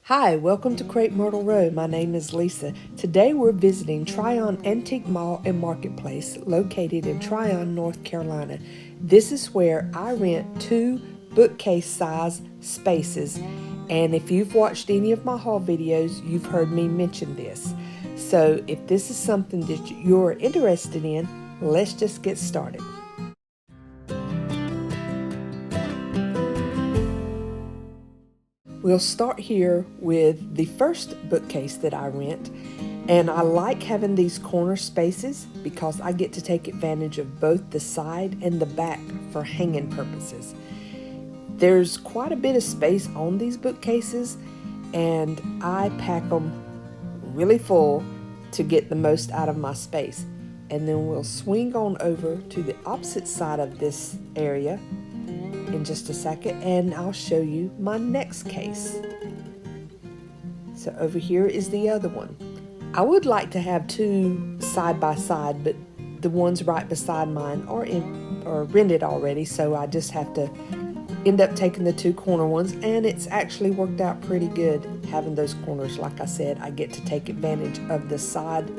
Hi, welcome to Crepe Myrtle Row. My name is Lisa. Today we're visiting Tryon Antique Mall and Marketplace located in Tryon, North Carolina. This is where I rent 2 bookcase size spaces, and if you've watched any of my haul videos, you've heard me mention this. So if this is something that you're interested in, let's just get started. We'll start here with the first bookcase that I rent, and I like having these corner spaces because I get to take advantage of both the side and the back for hanging purposes. There's quite a bit of space on these bookcases, and I pack them really full to get the most out of my space. And then we'll swing on over to the opposite side of this area in just a second, and I'll show you my next case. So over here is the other one. I would like to have 2 side by side, but the ones right beside mine are rented already, so I just have to end up taking the 2 corner ones, and it's actually worked out pretty good having those corners. Like I said, I get to take advantage of the side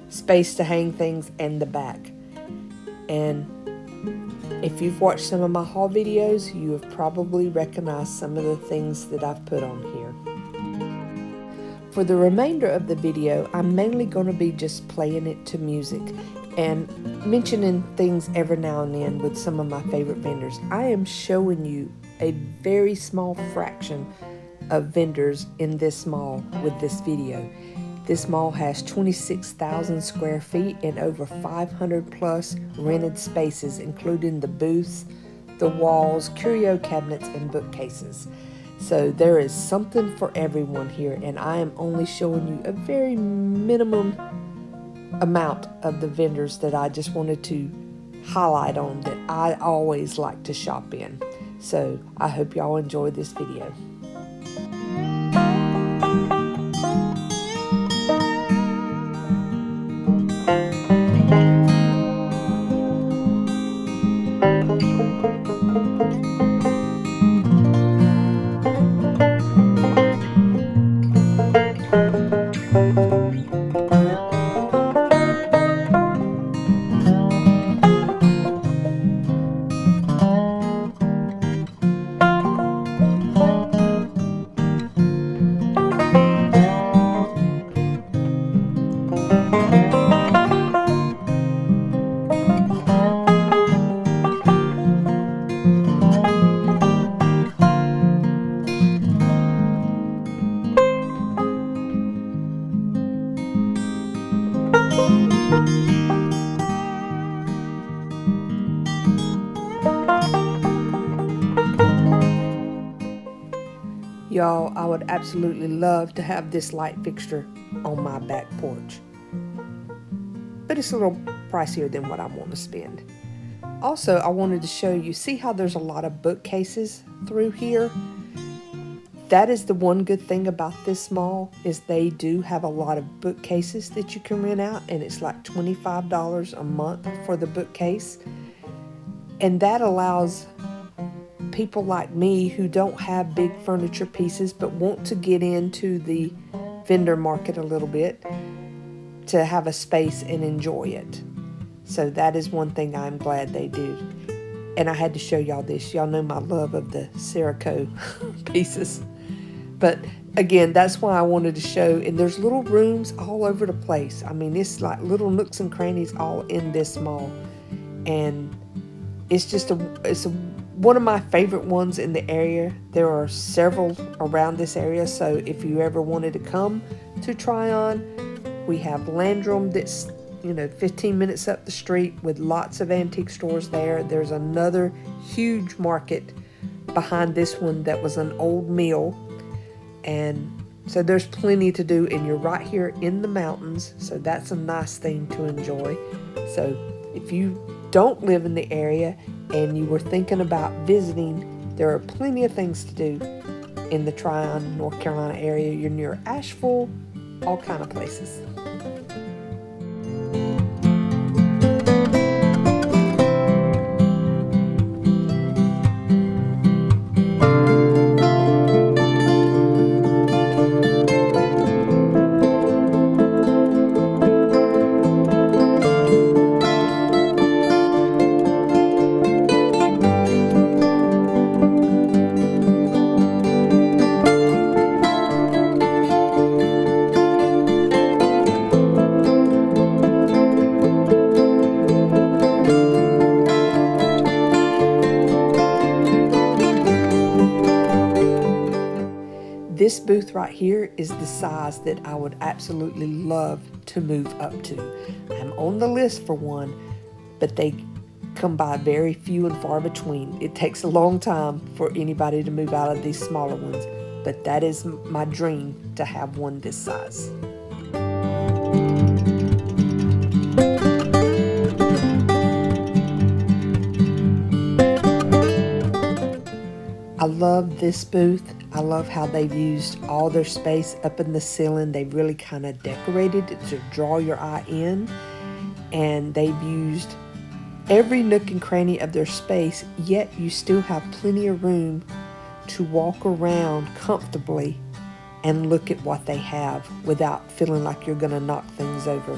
space to hang things and the back. And if you've watched some of my haul videos, you have probably recognized some of the things that I've put on here. For the remainder of the video, I'm mainly going to be just playing it to music and mentioning things every now and then with some of my favorite vendors. I am showing you a very small fraction of vendors in this mall with this video. This mall has 26,000 square feet and over 500 plus rented spaces, including the booths, the walls, curio cabinets, and bookcases. So there is something for everyone here, and I am only showing you a very minimum amount of the vendors that I just wanted to highlight on that I always like to shop in. So I hope y'all enjoy this video. Y'all, I would absolutely love to have this light fixture on my back porch, but it's a little pricier than what I want to spend. Also, I wanted to show you, see how there's a lot of bookcases through here? That is the one good thing about this mall, is they do have a lot of bookcases that you can rent out, and it's like $25 a month for the bookcase. And that allows people like me who don't have big furniture pieces but want to get into the vendor market a little bit to have a space and enjoy it. So that is one thing I'm glad they do. And I had to show y'all this. Y'all know my love of the Cerakote pieces. But again, that's why I wanted to show. And there's little rooms all over the place. I mean, it's like little nooks and crannies all in this mall. And it's just one of my favorite ones in the area. There are several around this area, so if you ever wanted to come to Tryon, we have Landrum that's 15 minutes up the street with lots of antique stores there. There's another huge market behind this one that was an old mill, and so there's plenty to do, and you're right here in the mountains, so that's a nice thing to enjoy. So if you don't live in the area and you were thinking about visiting, there are plenty of things to do in the Tryon, North Carolina area. You're near Asheville, all kind of places. This booth right here is the size that I would absolutely love to move up to. I'm on the list for one, but they come by very few and far between. It takes a long time for anybody to move out of these smaller ones, but that is my dream, to have one this size. I love this booth. I love how they've used all their space up in the ceiling. They've really kind of decorated it to draw your eye in, and they've used every nook and cranny of their space, yet you still have plenty of room to walk around comfortably and look at what they have without feeling like you're going to knock things over.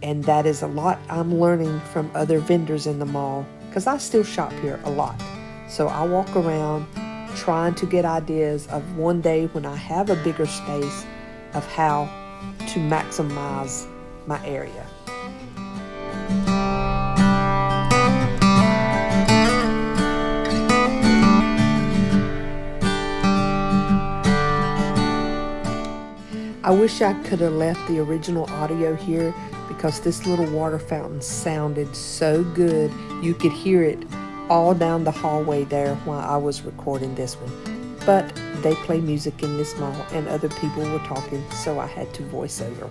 And that is a lot I'm learning from other vendors in the mall, because I still shop here a lot. So I walk around trying to get ideas of one day when I have a bigger space of how to maximize my area. I wish I could have left the original audio here, because this little water fountain sounded so good. You could hear it all down the hallway there while I was recording this one. But they play music in this mall and other people were talking, so I had to voice over.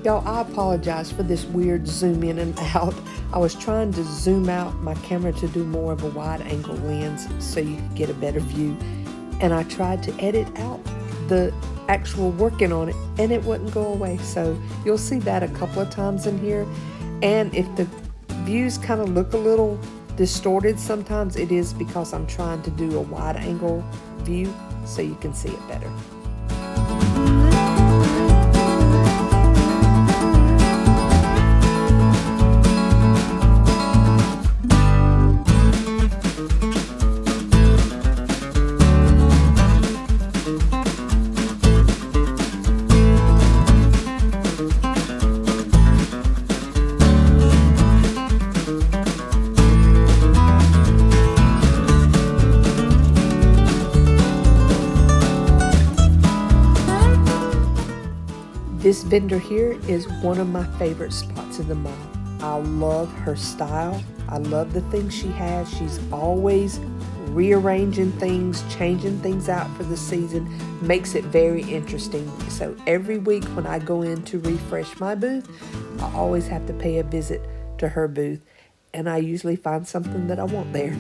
Y'all, I apologize for this weird zoom in and out. I was trying to zoom out my camera to do more of a wide angle lens so you could get a better view. And I tried to edit out the actual working on it and it wouldn't go away. So you'll see that a couple of times in here. And if the views kind of look a little distorted sometimes, it is because I'm trying to do a wide angle view so you can see it better. This vendor here is one of my favorite spots in the mall. I love her style. I love the things she has. She's always rearranging things, changing things out for the season, makes it very interesting. So every week when I go in to refresh my booth, I always have to pay a visit to her booth, and I usually find something that I want there.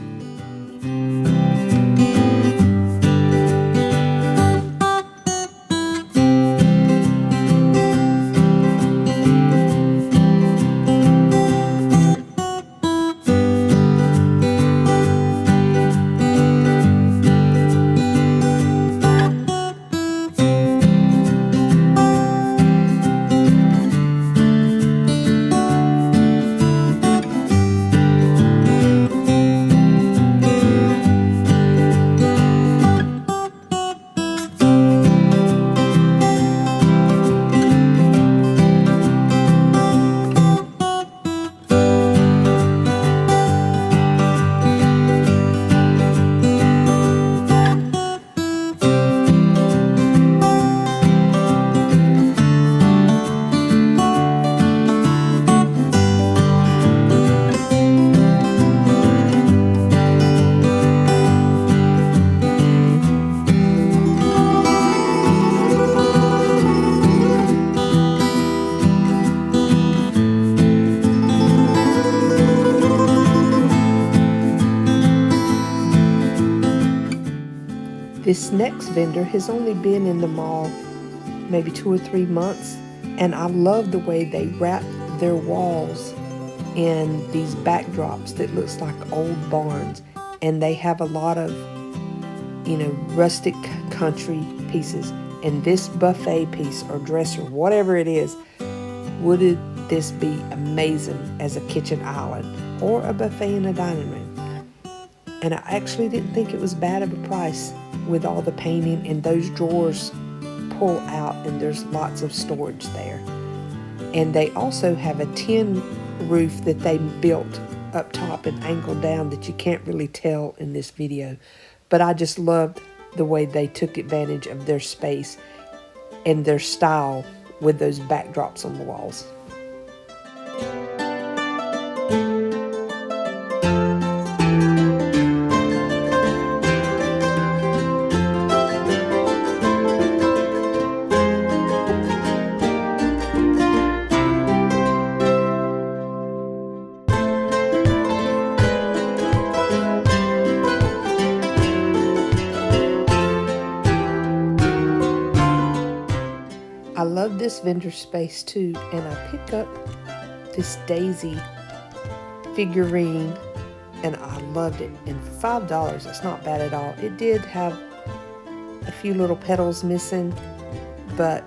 This next vendor has only been in the mall maybe 2 or 3 months, and I love the way they wrap their walls in these backdrops that looks like old barns, and they have a lot of, rustic country pieces. And this buffet piece or dresser, whatever it is, wouldn't this be amazing as a kitchen island or a buffet in a dining room? And I actually didn't think it was bad of a price with all the painting, and those drawers pull out and there's lots of storage there. And they also have a tin roof that they built up top and angled down that you can't really tell in this video. But I just loved the way they took advantage of their space and their style with those backdrops on the walls. I love this vendor space too, and I pick up this daisy figurine, and I loved it. And for $5, it's not bad at all. It did have a few little petals missing, but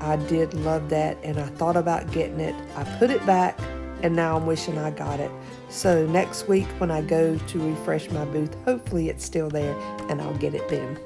I did love that, and I thought about getting it. I put it back, and now I'm wishing I got it. So next week when I go to refresh my booth, hopefully it's still there, and I'll get it then.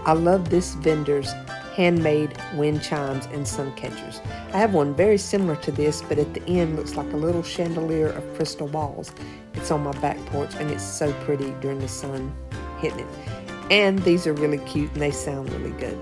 I love this vendor's handmade wind chimes and sun catchers. I have one very similar to this, but at the end looks like a little chandelier of crystal balls. It's on my back porch, and it's so pretty during the sun hitting it. And these are really cute, and they sound really good.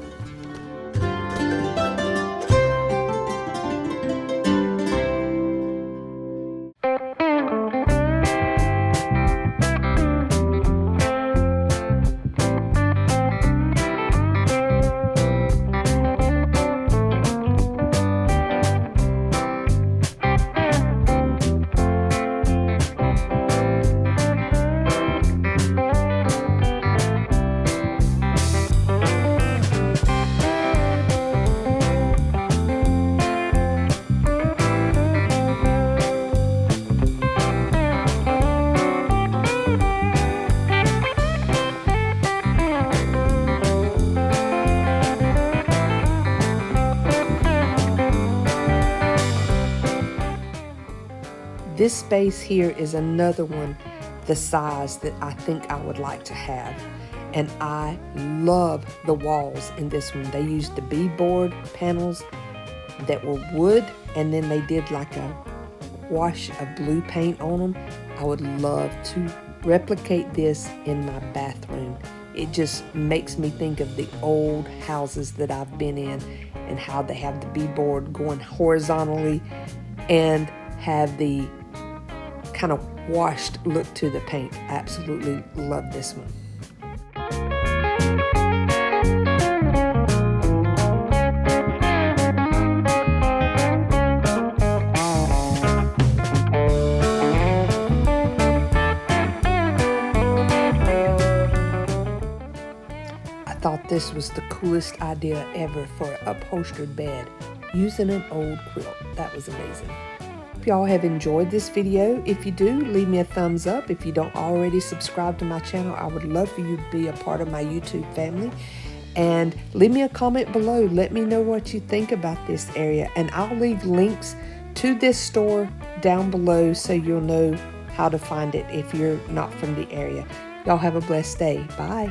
This space here is another one the size that I think I would like to have. And I love the walls in this one. They used the beadboard panels that were wood, and then they did like a wash of blue paint on them. I would love to replicate this in my bathroom. It just makes me think of the old houses that I've been in and how they have the beadboard going horizontally and have the kind of washed look to the paint. Absolutely love this one. I thought this was the coolest idea ever for an upholstered bed using an old quilt. That was amazing. Hope y'all have enjoyed this video. If you do, leave me a thumbs up. If you don't already subscribe to my channel, I would love for you to be a part of my YouTube family. And leave me a comment below. Let me know what you think about this area. And I'll leave links to this store down below so you'll know how to find it if you're not from the area. Y'all have a blessed day. Bye.